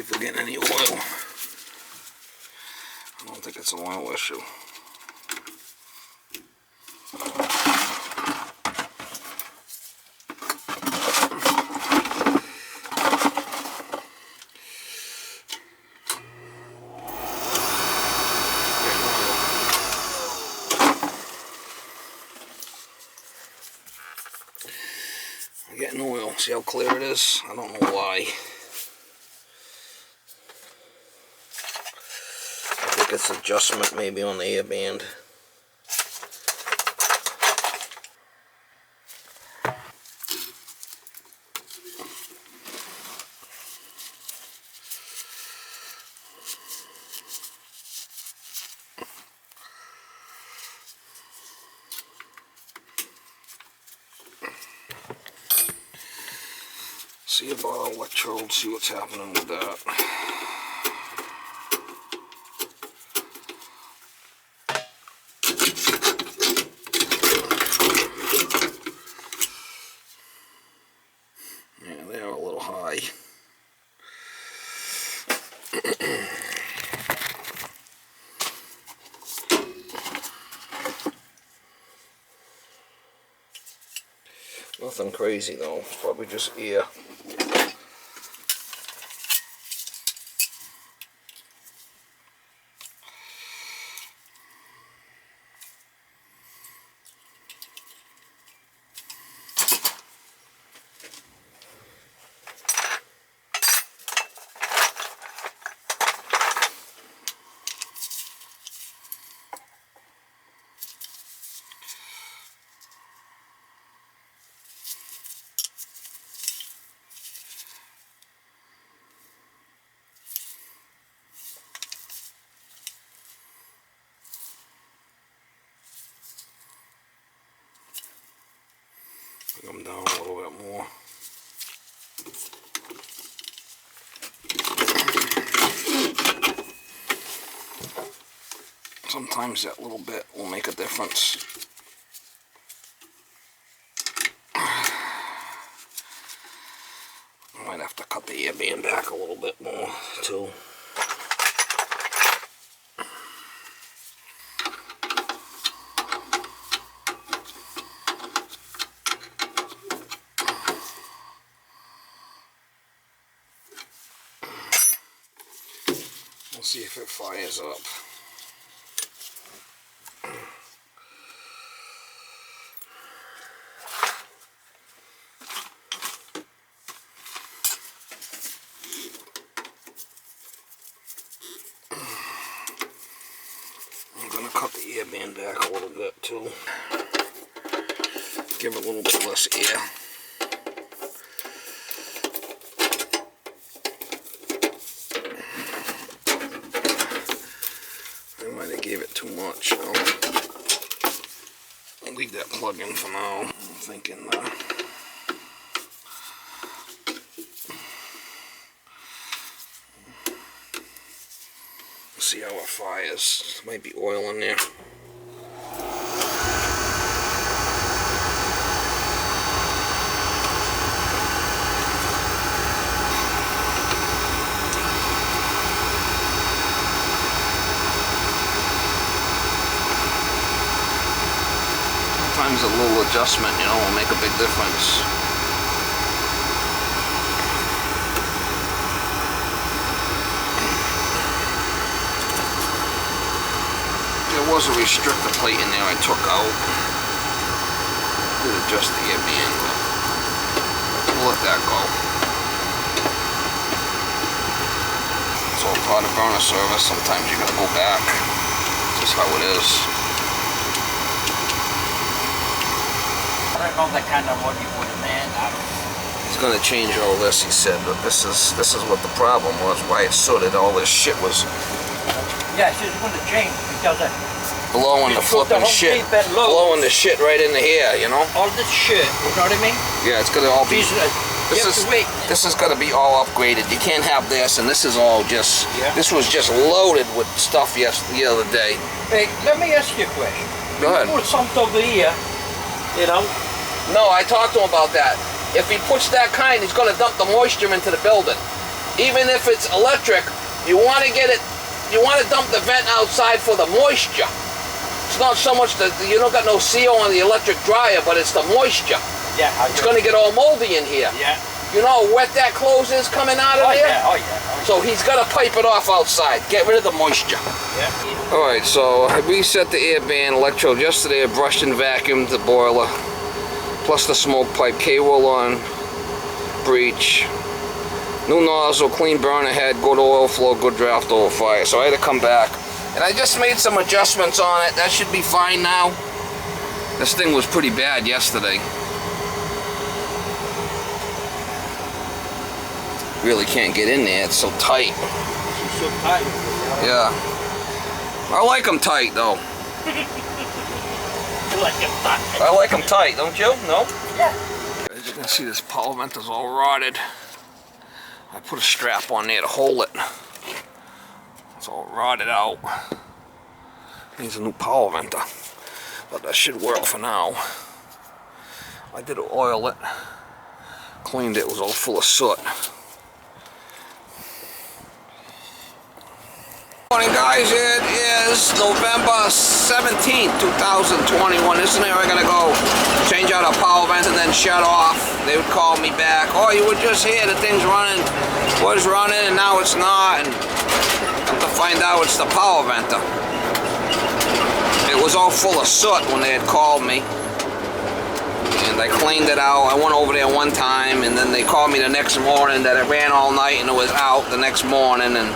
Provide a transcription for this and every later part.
if we're getting any oil. I don't think it's an oil issue. I'm getting oil. See how clear it is? I don't know why. I think it's adjustment maybe on the air band. See about our electrode, see what's happening with that. Yeah, they are a little high. Nothing crazy though, it's probably just air. Bring them down a little bit more. Sometimes that little bit will make a difference. I might have to cut the air band back a little bit more too. We'll see if it fires up. I'm going to cut the air band back a little bit too. Give it a little bit less air. Gave it too much. I'll leave that plug in for now. I'm thinking see how it fires. Might be oil in there. Sometimes a little adjustment, you know, will make a big difference. There was a restrictor plate in there I took out. Did adjust the air band, but we'll let that go. It's all part of burner service. Sometimes you gotta go back. It's just how it is. I don't know the kind of what he would have made. He's going to change all this, he said, but this is what the problem was, why it sooted. All this shit was Yes, it's going to change because blowing the flipping shit, blowing the shit right into here, you know? all this shit, you know what I mean? Yeah, it's going to all be, this is going to be all upgraded. You can't have this, and this is all just, this was just loaded with stuff the other day. Hey, let me ask you a question. Go ahead. You put something over here, you know? No, I talked to him about that. If he puts that kind, he's going to dump the moisture into the building. even if it's electric, you want to get it, you want to dump the vent outside for the moisture. It's not so much that you don't got no CO on the electric dryer, but it's the moisture. Yeah. It's going to get all moldy in here. Yeah. You know how wet that clothes is coming out of there? Yeah. Oh yeah. So he's got to pipe it off outside. Get rid of the moisture. Yeah. Alright, so I reset the air band electrode yesterday. I brushed and vacuumed the boiler, plus the smoke pipe, K-roll on, breech, new nozzle, clean burner head, good oil flow, good draft oil fire. So I had to come back. And I just made some adjustments on it. That should be fine now. This thing was pretty bad yesterday. Really can't get in there, it's so tight. It's so tight. Yeah. I like them tight though. You like them tight? I like them tight, don't you? No? Yeah. As you can see, this Powerventer's all rotted. I put a strap on there to hold it. It's all rotted out. Needs a new Powerventer. But that should work for now. I did oil it. Cleaned it, it was all full of soot. Morning guys, it is November 17th, 2021. This is where we're gonna go change out a Powerventer and then shut off. They would call me back. Oh, you were just here, the thing's running, was running and now it's not. And come to find out it's the Powerventer. It was all full of soot when they had called me. And I cleaned it out. I went over there one time and then they called me the next morning that it ran all night and it was out the next morning. And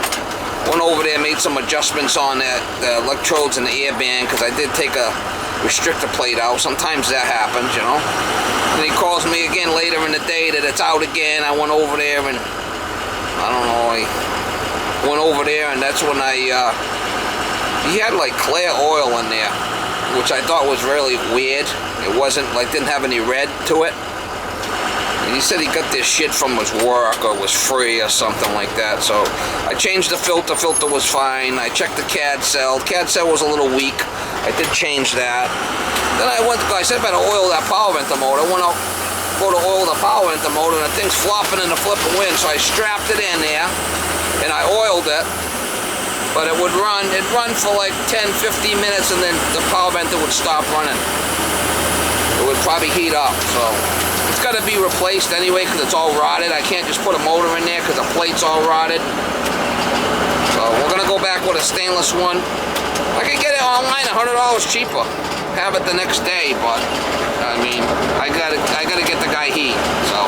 went over there, made some adjustments on the electrodes and the air band because I did take a restrictor plate out. Sometimes that happens, you know. And he calls me again later in the day that it's out again. I went over there and I don't know, I went over there and that's when he had like clear oil in there, which I thought was really weird. It wasn't like, didn't have any red to it. And he said he got this shit from his work or was free or something like that. So I changed the filter. Filter was fine. I checked the CAD cell. CAD cell was a little weak. I did change that. Then I said I better oil that Powerventer motor. I went out, go to oil the Powerventer motor, and the thing's flopping in the flipping wind. So I strapped it in there and I oiled it. But it'd run for like 10-15 minutes and then the Powerventer would stop running. It would probably heat up. So it's got to be replaced anyway because it's all rotted. I can't just put a motor in there because the plate's all rotted. So we're going to go back with a stainless one. I can get it online $100 cheaper. Have it the next day, but I mean, I gotta get the guy heat. So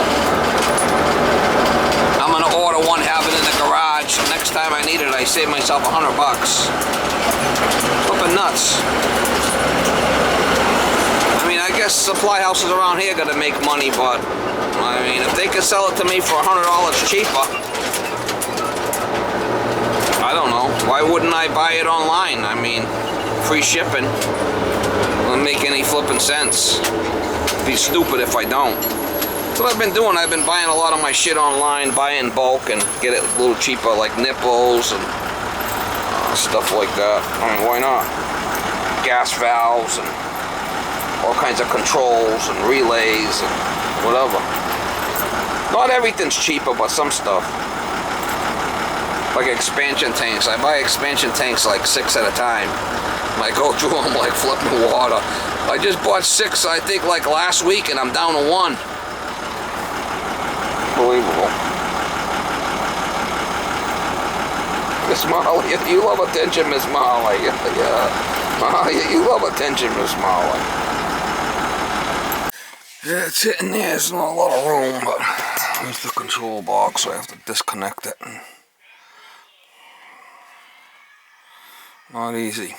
I'm going to order one, have it in the garage. Next time I need it, I save myself $100. Flipping nuts. I mean, I guess supply houses around here gotta make money, but I mean, if they could sell it to me for $100 cheaper, I don't know. Why wouldn't I buy it online? I mean, free shipping. Doesn't make any flipping sense. It'd be stupid if I don't. That's what I've been doing. I've been buying a lot of my shit online, buying bulk and get it a little cheaper, like nipples and stuff like that. I mean, why not? Gas valves and all kinds of controls and relays and whatever. Not everything's cheaper, but some stuff. Like expansion tanks. I buy expansion tanks like 6 at a time. And I go through them like flipping water. I just bought 6, I think, like last week, and I'm down to 1. Unbelievable. Miss Molly, you love attention, Miss Molly. Yeah. You love attention, Miss Molly. Yeah, it's sitting there. There's not a lot of room, but there's the control box, so I have to disconnect it. Not easy.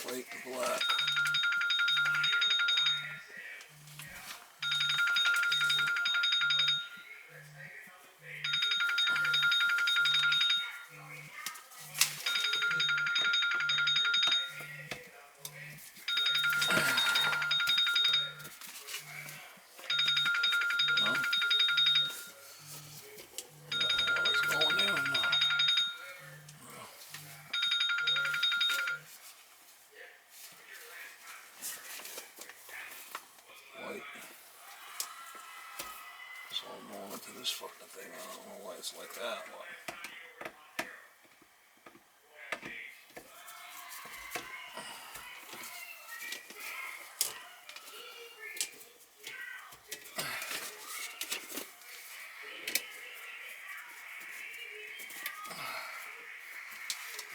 White to black. What's going there or not? this fucking thing. I don't know why it's like that. But...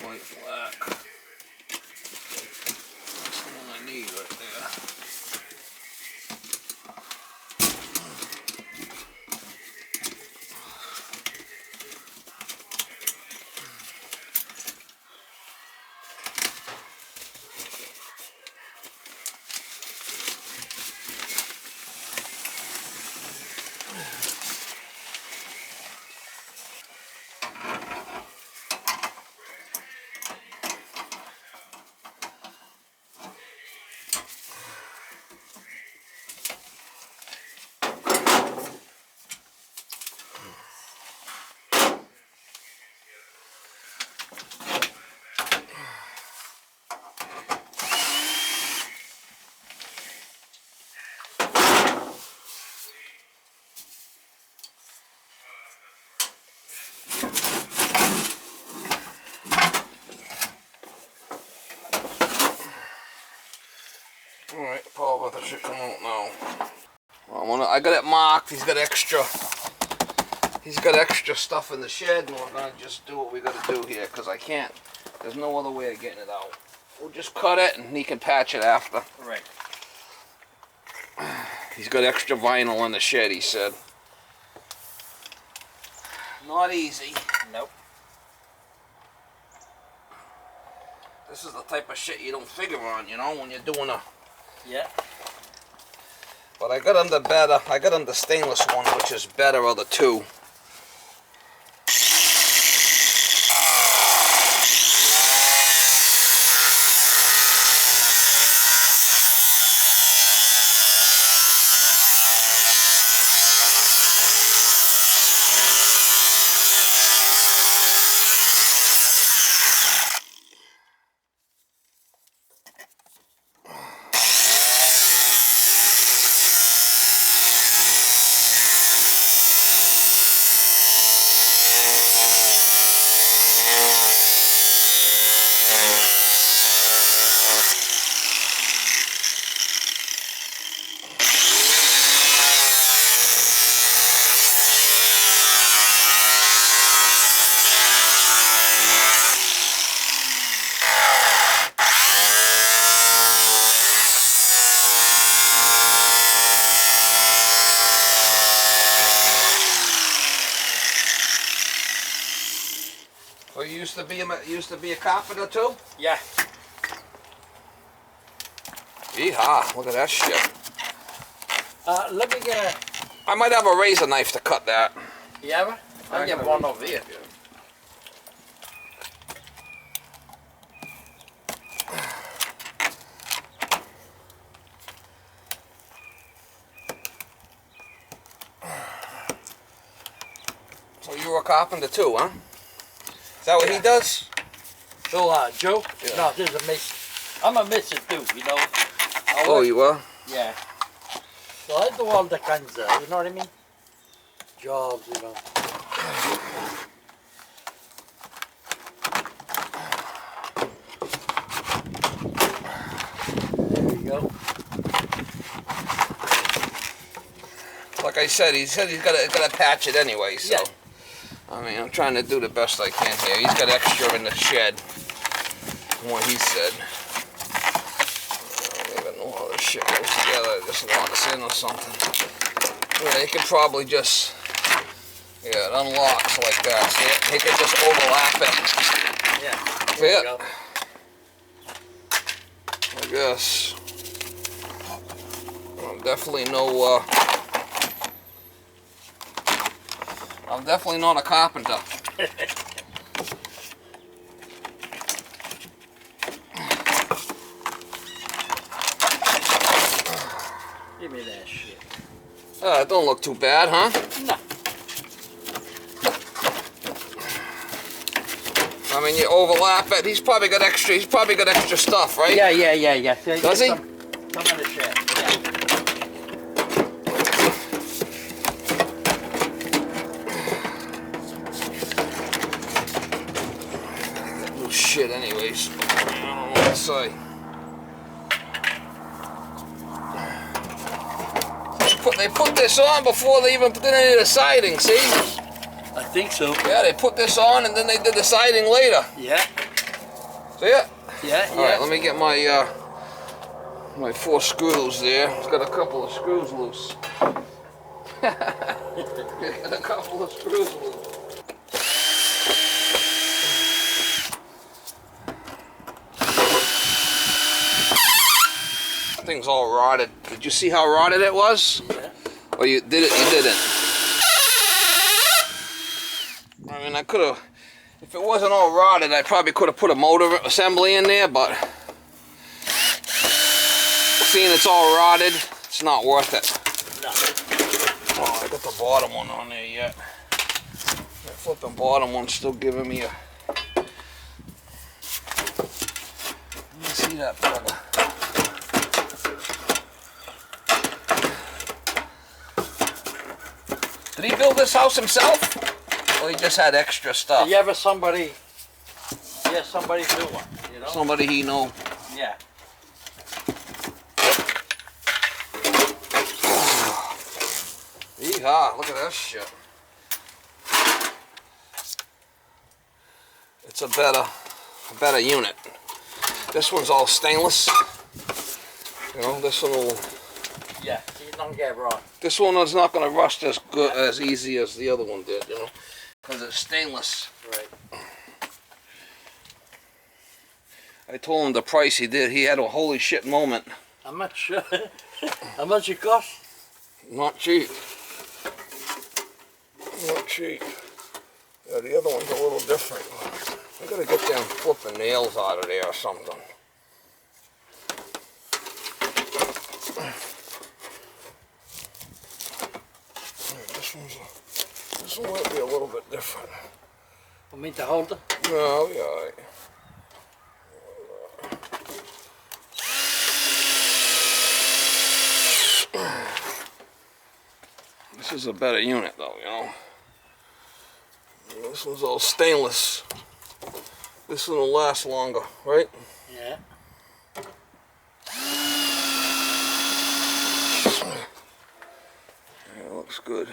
White, black. That's the one I need right there. Alright, Powerventer should come out now. Well, I got it marked. He's got extra stuff in the shed, and we're gonna just do what we gotta do here, because I can't. There's no other way of getting it out. We'll just cut it, and he can patch it after. Right. He's got extra vinyl in the shed, he said. Not easy. Nope. This is the type of shit you don't figure on, you know, when you're doing a... Yeah. But I got them the better. I got them the stainless one, which is better of the two. So you used to be a carpenter too? Yeah. Yeehaw, look at that shit. Let me get I might have a razor knife to cut that. a... You have it? I'll get one over here. So you were a carpenter too, huh? Is that what he does? So, Joe? Yeah. No, this is a miss. I'm a misser too, you know. Oh, you were? Yeah. So I do all the kinds of, you know what I mean? Jobs, you know. There we go. Like I said, he said he's gotta patch it anyway, so. Yeah. I mean, I'm trying to do the best I can here. He's got extra in the shed, from what he said. I don't even know how this shit goes together. It just locks in or something. Yeah, he could probably just, yeah, it unlocks like that. See, he could just overlap it. Yeah. See There it? we go. I guess. I'm definitely not a carpenter. Give me that shit. It don't look too bad, huh? No. I mean, you overlap it. He's probably got extra stuff, right? Yeah. Does he? Some of the shit. Yeah. shit anyways. I don't know what to say. They put this on before they even did any of the siding, see? I think so. Yeah, they put this on and then they did the siding later. Yeah. See it? Yeah, All right, let me get my my 4 screws there. It's got a couple of screws loose. Got a couple of screws loose. Thing's all rotted. Did you see how rotted it was? Yeah. Or you did it? You didn't. I mean, I could have. If it wasn't all rotted, I probably could have put a motor assembly in there, but seeing it's all rotted, it's not worth it. No. Oh, I got the bottom one on there yet. That flipping bottom one's still giving me a. Let me see that fella. Did he build this house himself? Or he just had extra stuff? You ever somebody do one, you know? Somebody he know. Yeah. Yeehaw, look at that shit. It's a better unit. This one's all stainless. You know, this one will. Yeah, you don't get wrong. This one is not going to rust as good, as easy as the other one did, you know, because it's stainless. Right. I told him the price he did. He had a holy shit moment. How much? How much it cost? Not cheap. Not cheap. Yeah, the other one's a little different. I gotta get them flipping nails out of there or something. This one might be a little bit different. Want me to hold it? No, yeah. All right. This is a better unit though, you know. This one's all stainless. This one will last longer, right? Yeah. Yeah, it looks good.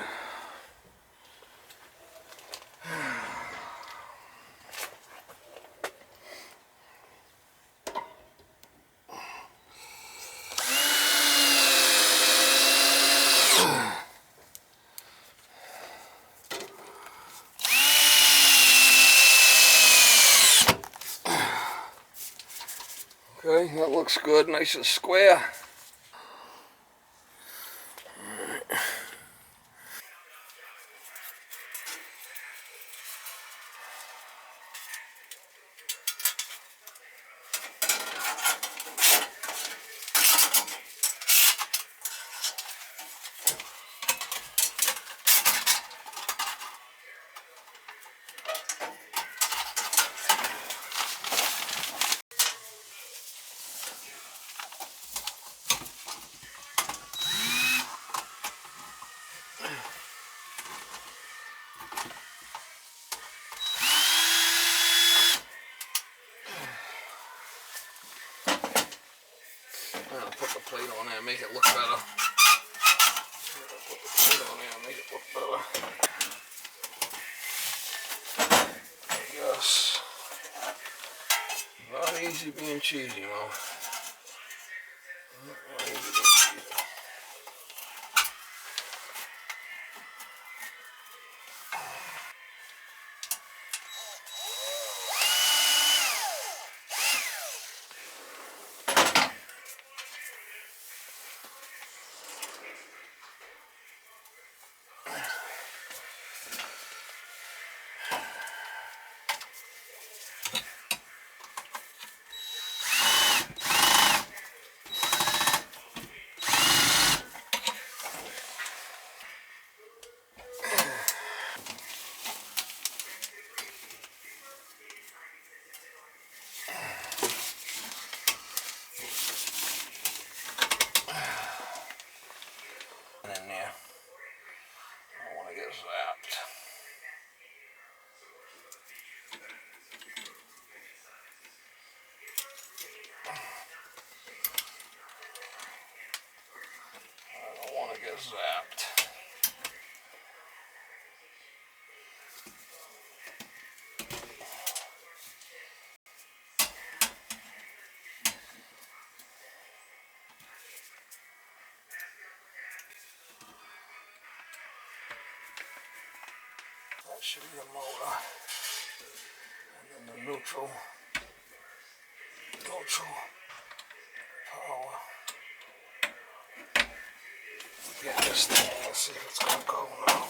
Okay, that looks good, nice and square. I'll put the plate on there and make it look better. Put the plate on there and make it look better. Yes. Not easy being cheesy, Mo. Not easy being cheesy. zapped. That should be the motor. And then the neutral power. Get this thing, let's see if it's gonna go now.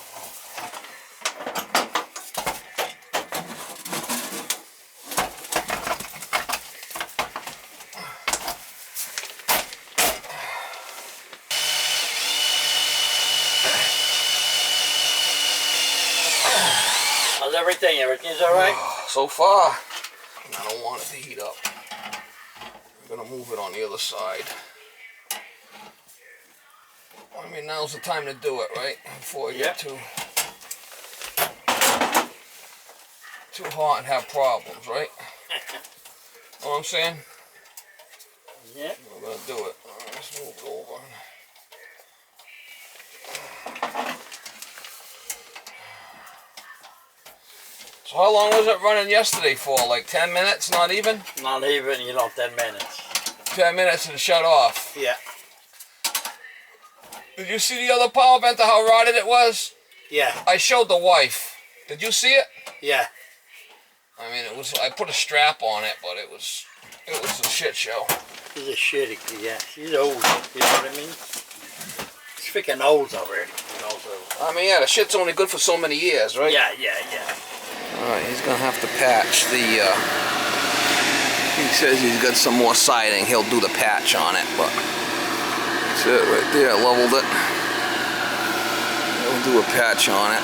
How's everything? Everything's alright? So far, I don't want it to heat up. I'm gonna move it on the other side. I mean, now's the time to do it, right? Before it get too hot and have problems, right? Know what I'm saying? Yeah. We're gonna do it. All right, let's move it over. So how long was it running yesterday for? Like 10 minutes? Not even? Not even, 10 minutes. 10 minutes and shut off. Yeah. Did you see the other Powerventer, how rotted it was? Yeah. I showed the wife. Did you see it? Yeah. I mean, it was. I put a strap on it, but it was a shit show. She's a shitty, yeah. She's old, you know what I mean? It's freaking old already, I mean, yeah, the shit's only good for so many years, right? Yeah. Alright, he's gonna have to patch the, he says he's got some more siding, he'll do the patch on it, but that's it right there, leveled it. He'll do a patch on it.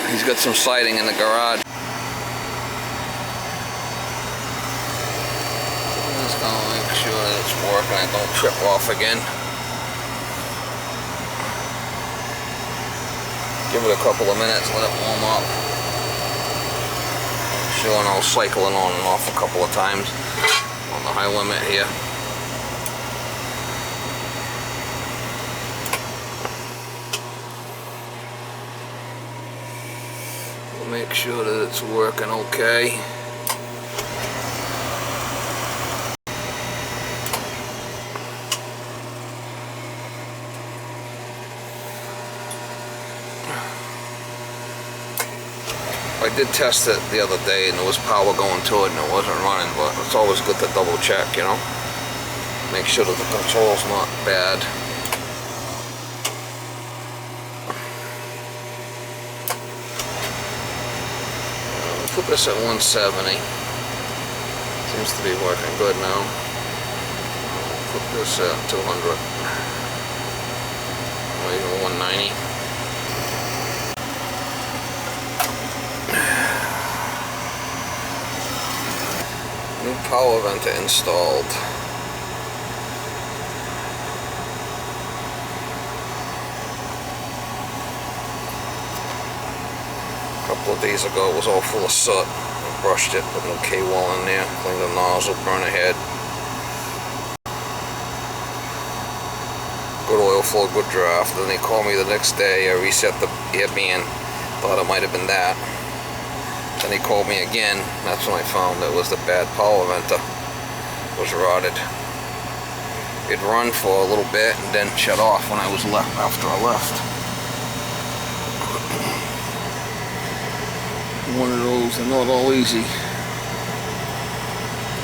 And he's got some siding in the garage. I'm just gonna make sure that it's working, I don't trip off again. Give it a couple of minutes, let it warm up. Sure, and I'll cycle it on and off a couple of times on the high limit here. We'll make sure that it's working okay. I did test it the other day and there was power going to it and it wasn't running, but it's always good to double check, Make sure that the control's not bad. Put this at 170. Seems to be working good now. Put this at 200. Or even 190. New Powerventer installed. A couple of days ago it was all full of soot. I brushed it, put no K-wall in there, cleaned the nozzle, burner head. Good oil flow, good draft. Then they called me the next day. I reset the air band. Thought it might have been that. Then he called me again. That's when I found it was the bad Powerventer. It was rotted. It run for a little bit and then shut off when I was left after I left. One of those, they're not all easy.